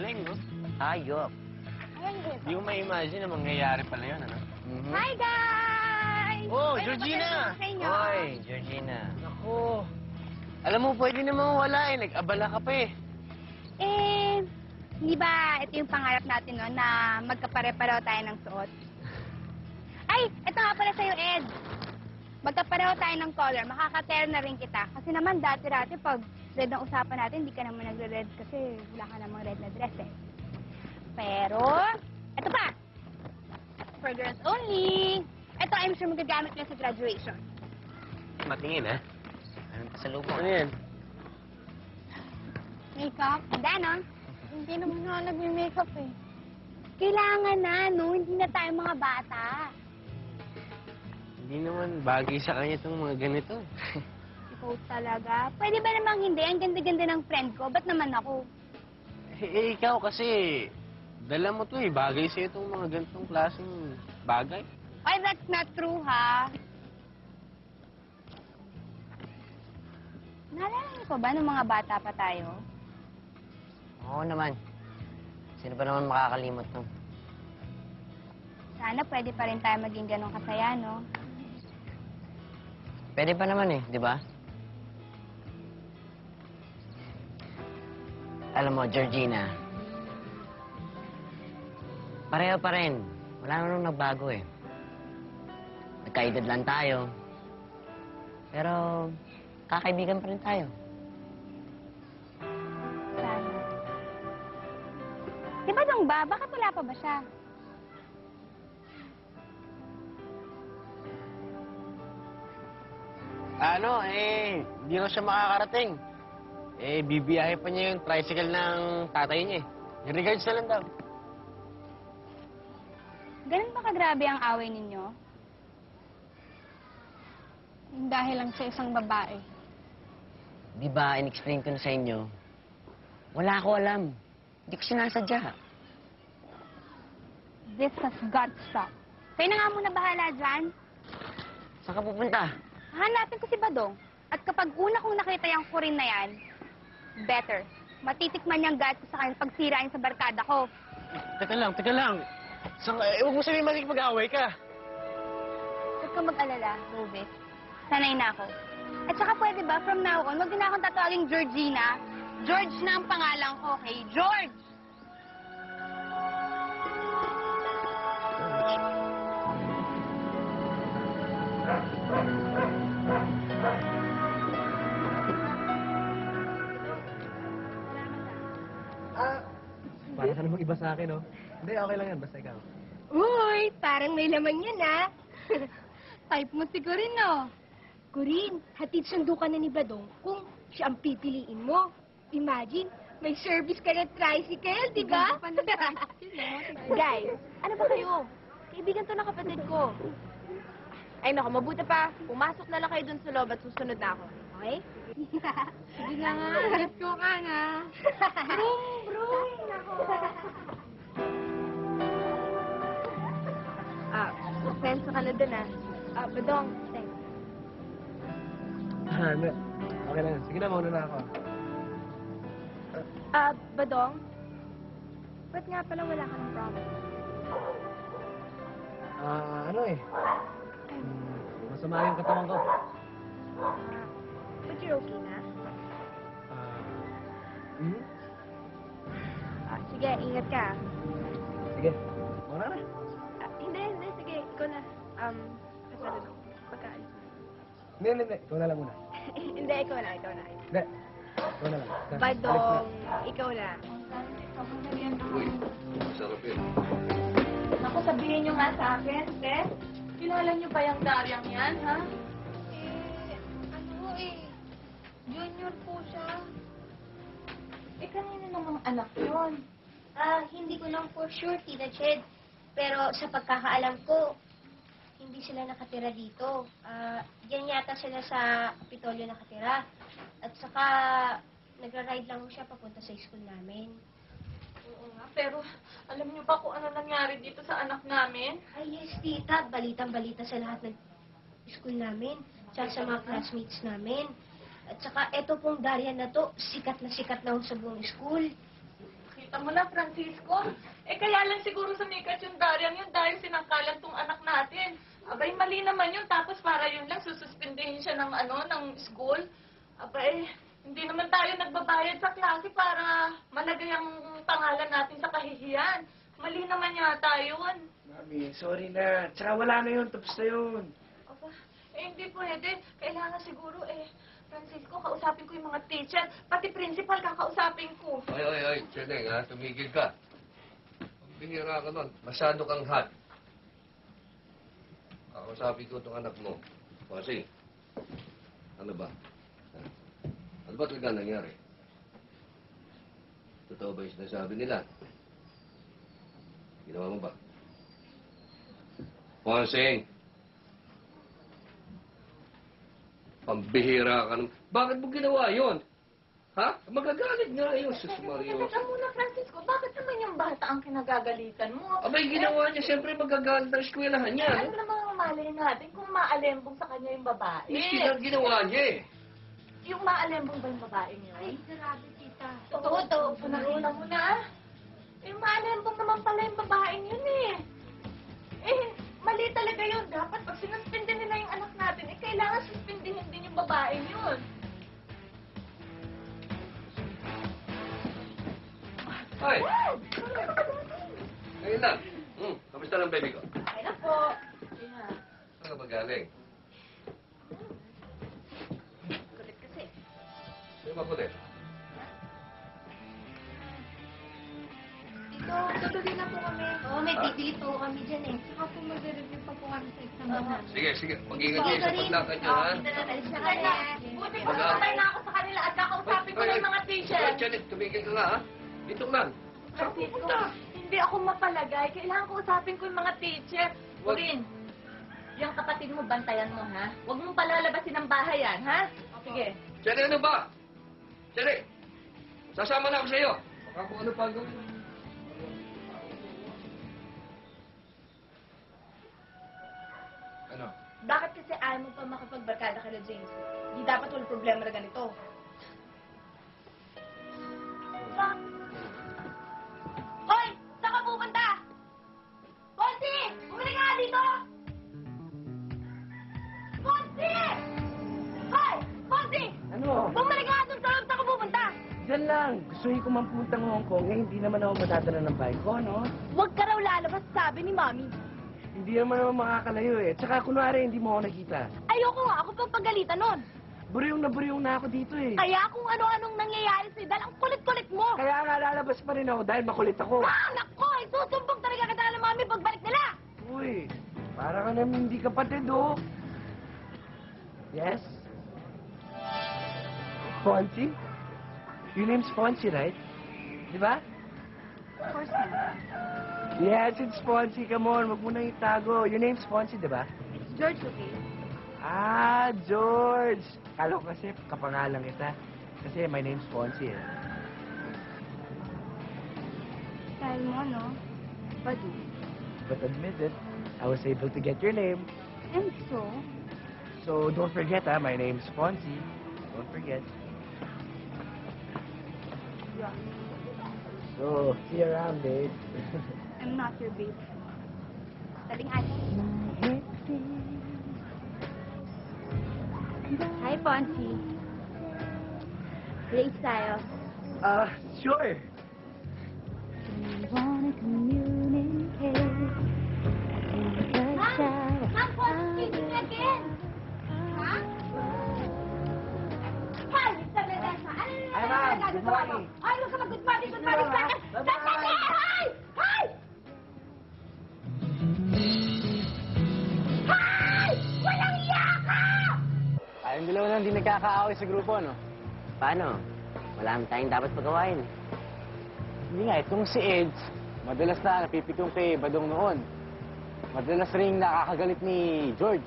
galing, no? Hayop. Hindi mo ma-imagine na mangyayari pala yun, ano? Hi, guys! Oh, Ay, Georgina! napagalitan ko sa inyo. Hoy, Georgina. Ako. Alam mo, pwede naman wala eh. Nag-abala ka pa eh. Eh, di ba ito yung pangarap natin, no, na magkapare-pareho tayo ng suot? Ay, ito nga pala sa'yo, Ed. Magkapareho tayo ng color, makakatero na rin kita. Kasi naman, dati-dati, pag red ang usapan natin, hindi ka naman nagre-red kasi wala ka namang red na dress, eh. Pero, ito pa. For girls only. Ito, I'm sure magagamit mo sa graduation. Matingin, ha? Anong pasalubong? Ano yan? Makeup? Handa, no? Hindi naman ako nag-makeup, eh. Kailangan na, no? Hindi na tayo mga bata. Hindi naman bagay sa kanya itong mga ganito. Ikaw talaga. Pwede ba namang hindi? Ang ganda-ganda ng friend ko. Ba't naman ako? Ikaw kasi, dala mo to eh. Bagay sa'yo itong mga ganitong klaseng bagay. Ay, that's not true, ha? Naalala niyo pa ba nung mga bata pa tayo? Oo naman. Sino ba naman makakalimot nun? Sana pwede pa rin tayo maging ganong kasaya, no? Pwede pa naman eh, di ba? Alam mo, Georgina, pareho pa rin. Wala naman nagbago eh. Nagkaedad lang tayo. Pero, kakaibigan pa rin tayo. Sana. Di ba dong ba? Bakit wala pa ba siya? Ano, hindi na siya makakarating. Bibiyahe pa niya yung tricycle ng tatay niya eh. I-regards na lang daw. Ganun ba kagrabe ang away ninyo? Dahil lang sa isang babae. Di ba, in-explain ko na sa inyo, wala ko alam. Hindi ko sinasadya. This has got to stop. Kayo na nga muna bahala dyan. Saan ka pupunta? Hanapin ko si Badong. At kapag una kong nakita yung kurin na yan, better. Matitikman niyang gat ko sa kanya pag sirain sa barkada ko. Teka lang. Huwag mo sabihin makikipag-away ka. Huwag kang mag-alala, Rovis. Sanay na ako. At saka pwede ba, from now on, huwag na akong tatawaging Georgina. George na ang pangalan ko, okay? George! Para ka namang iba sa akin, no? Hindi, okay lang yan. Basta ikaw. Uy, parang may laman yan, ha? Type mo si Corinne, no? Corinne, hatid sundo ka na ni Badong kung siya ang pipiliin mo. Imagine, may service ka ng tricycle, di ba? Guys, ano ba kayo? Kaibigan to ng kapatid ko. Ay, naku, mabuti pa. Pumasok na lang kayo dun sa loob at susunod na ako. Okay? Sige na nga, let's go ka na. Senso ka na dun, Badong, thanks. Hindi. Okay lang yan. Sige na, mauna na ako. Badong? Ba't nga pala wala ka ng problem? Ano eh. Masama yung katawan ko. But you're okay na? Hmm? Sige, ingat ka. Sige. Mauna na. Hindi, sige, ikaw na. Kasalo lang. Pagkaalis mo. Hindi. Ikaw na lang muna. Hindi, ikaw na. Hindi. Ikaw na lang. Badong, ikaw na. Naku, sabihin nyo nga sa akin, te. Kilala nyo ba yung Daryang yan, ha? Junior po siya. Kanino namang anak yun? Hindi ko lang for sure, Tita Ched. Pero sa pagkakaalam ko, hindi sila nakatira dito. Diyan yata sila sa Kapitolyo nakatira. At saka, nagra-ride lang siya papunta sa school namin. Oo nga, pero alam nyo ba kung ano nangyari dito sa anak namin? Ay, yes, Tita. Balitang-balita sa lahat ng school namin. Tsaka sa mga classmates namin. At saka, eto pong Darian na to, sikat na sa buong school. Kita mo na, Francisco. Kaya lang siguro sumikat yung Darian yun dahil sinangkalan tong anak natin. Abay, mali naman yun. Tapos para yun lang, sususpindihin siya ng ng school. Abay, hindi naman tayo nagbabayad sa klase para malagay ang pangalan natin sa kahihiyan. Mali naman yata yun. Mami, sorry na. Tsaka wala na yun. Tapos na yun. Aba, hindi pwede. Kailangan siguro, Francisco, kausapin ko yung mga teacher. Pati principal, kakausapin ko. Ay, Cheneng, ha? Tumigil ka. Bihira ka nun. Masyado kang hot. Kakausapin ko itong anak mo. Kasi, ano ba? Ha? Ano ba talaga nangyari? Totoo ba yung sinasabi nila? Ginawa mo ba? Ponsing! Pambihira ka naman. Bakit mo ginawa yon? Ha? Magagalit nga yun, Sus Mario. Teka muna, Francisco. Bakit naman yung bata ang kinagagalitan mo? Abay, ginawa niya. Siyempre, magagalit ang eskwelahan niya. Ano naman ang malay natin kung maalembong sa kanya yung babae? Ginawa niya eh. Yung maalembong ba yung babae niyo? Ay, grabe, tita. Totoo. Panahuna mo na. Yung maalembong naman pala yung babae yun eh. Mali talaga yun. Dapat pag sinuspindi nila yung anak natin, kailangan suspindihin din yung babae yun. Ay! Ngayon lang. Kamusta lang, baby ko? Okay na po. Yeah. Saan ka ba galing? Kulit kasi. Sino ba kulit? Tito, tuloy na po kami. Oo, may bibili po kami dyan eh. Saka po mag-review pa po kami sa exam naman. Sige. Mag-ingat kayo sa paglakad niyo, ha? Alis na Kaya, kami. buti pa sabay na ako sa kanila at kakausapin ko na yung mga teacher. Ay, Janet, tumigil ka nga, ha? Dito lang. Saan Francisco, pupunta? hindi ako mapalagay. Kailangan ko usapin ko yung mga teacher. Wag- Urin, yung kapatid mo, bantayan mo, ha? Huwag mong palalabasin ng bahay yan, ha? Sige. Janet, ano ba? Janet, sasama na ako sa iyo. Baka kung ano pa ang gawin. Ano? Bakit kasi ayaw mo pa makapagbarkada kay James? Di dapat walang problema na ganito. Hoy! Saan ka pupunta? Ponzi! Bumalik ka nga dito! Ponzi! Hoy! Ponzi! Ano? Bumalik ka nga dun sa loob! Saan ka pupunta? Diyan lang. Gustuhin ko man puntang Hong Kong. Hindi naman ako madadala ng bike ko, no? Huwag ka raw lalabas, sabi ni Mami. Hindi naman ako makakalayo eh. Tsaka kunwari, hindi mo ako nakita. Ayoko nga, ako pang pagalitan nun. Buryong na ako dito eh. Kaya kung ano-anong nangyayari sa'yo, dahil ang kulit-kulit mo. Kaya nga lalabas pa rin ako dahil makulit ako. Anak ko, susumbong talaga kita ng Mami pagbalik nila. Uy, para ka naman hindi kapatid, oh. Yes? Fonzie? Your name's Fonzie, right? Di ba? Of course not. Yes, it's Fonzie. Come on, wag mo nang itago. Your name's Fonzie, di ba? It's George, okay? Ah, George. Kala ko kasi kapangalan kita. Kasi my name's Fonzie. Eh. Style mo, no? Badu. But admit it, I was able to get your name. And so? So don't forget, my name's Fonzie. Don't forget. Yeah. So, see you around, babe. I'm not your babe. Tabing ate. Hi, Ponzi. Race tayo. Sure. Ma'am, Ponzi speaking again. Ha? Hi, talaga sa. Ano na Hi, ma'am. Good morning. Ay, huwag ka mag-good morning, good morning. Bye-bye. Sandali! Hi! Hi! Hi! Walang iya ka! Tayong dalawa lang hindi nagkakaaway sa grupo, no? Paano? Wala naman tayong dapat pagawain. Hindi nga, itong si Eds, madalas na napipikong kay Badong noon. Madalas ring nakakagalit ni George.